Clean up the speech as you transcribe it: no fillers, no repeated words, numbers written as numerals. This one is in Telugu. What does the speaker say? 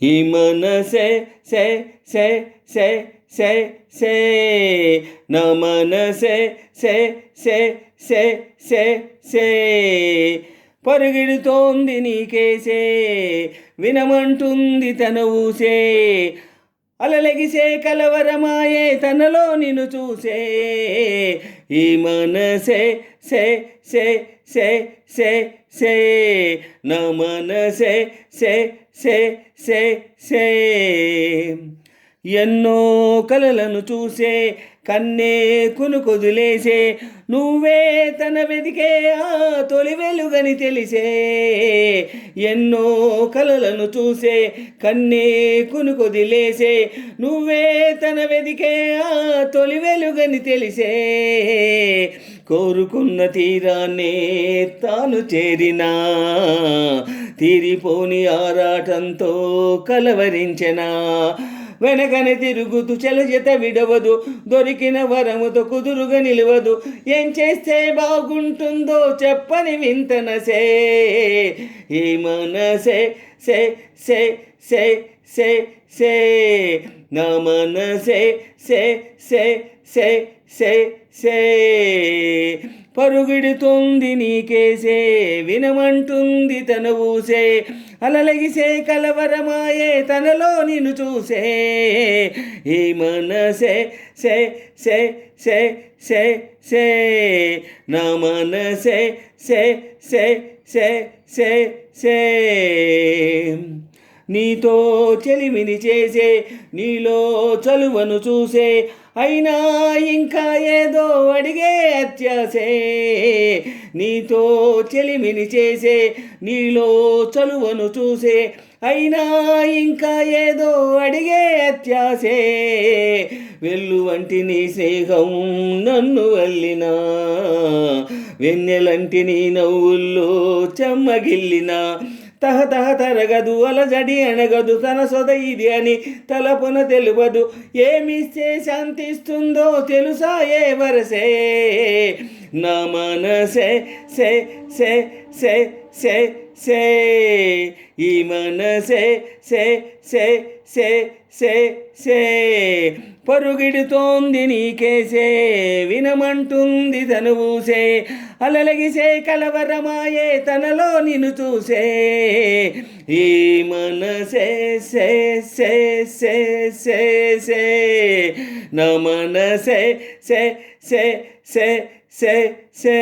ఈ మనసే సే సే సే సే సే నా మనసే సే సే సే సే సే పరుగెడుతోంది నీకేసే వినమంటుంది తన ఊసే అలలెగిసే కలవరమాయే తనలో నిన్ను చూసే ఈ మనసే సే సే సే సే సే నా మనసే సే సే సే సే ఎన్నో కలలను చూసే కన్నే కునుకొదిలేసే నువ్వే తన వెదికే ఆ తొలి వెలుగని తెలిసే ఎన్నో కలలను చూసే కన్నే కునుకొదిలేసే నువ్వే తన వెదికే ఆ తొలి వెలుగని తెలిసే కోరుకున్న తీరాన్నే తాను చేరినా తీరిపోని ఆరాటంతో కలవరించెనా వెనకనే తిరుగుతూ చెలజత విడవదు దొరికిన వరముతో కుదురుగా నిలవదు ఏం చేస్తే బాగుంటుందో చెప్పని వింతనసే ఈ మనసే సే సే సే సే సే నా మనసే సే సే సే సే సే పరుగెడుతోంది నీకేసే వినమంటుంది తన ఊసే అలలగిసే కలవరమాయే తనలో నిన్ను చూసే ఈ మనసే సే సే సే సే సే నా మనసే సే సే సే సే సే నీతో చెలిమిని చేసే నీలో చలువను చూసే అయినా ఇంకా ఏదో అడిగే అత్యాసే నీతో చెలిమిని చేసే నీలో చలువను చూసే అయినా ఇంకా ఏదో అడిగే అత్యాసే వెల్లువంటి నీ స్నేహం నన్ను అల్లినా వెన్నెలంటి నీ నవ్వుల్లో చెమ్మగిల్లినా తహతహ తరగదు అలజడి అనగదు తన సొద ఇది అని తలపున తెలువదు ఏమిస్తే శాంతిస్తుందో తెలుసా ఏ వరసే నా మనసే సే సే సే సే సే ఈ మనసే సే సే సే సే సే పరుగెడుతోంది నీకేసే వినమంటుంది తను ఊసే అలలగిసే కలవరమాయే తనలో నిన్ను చూసే ఈ మనసే సే సే సే సే సే నా మనసే సే సే సే సే సే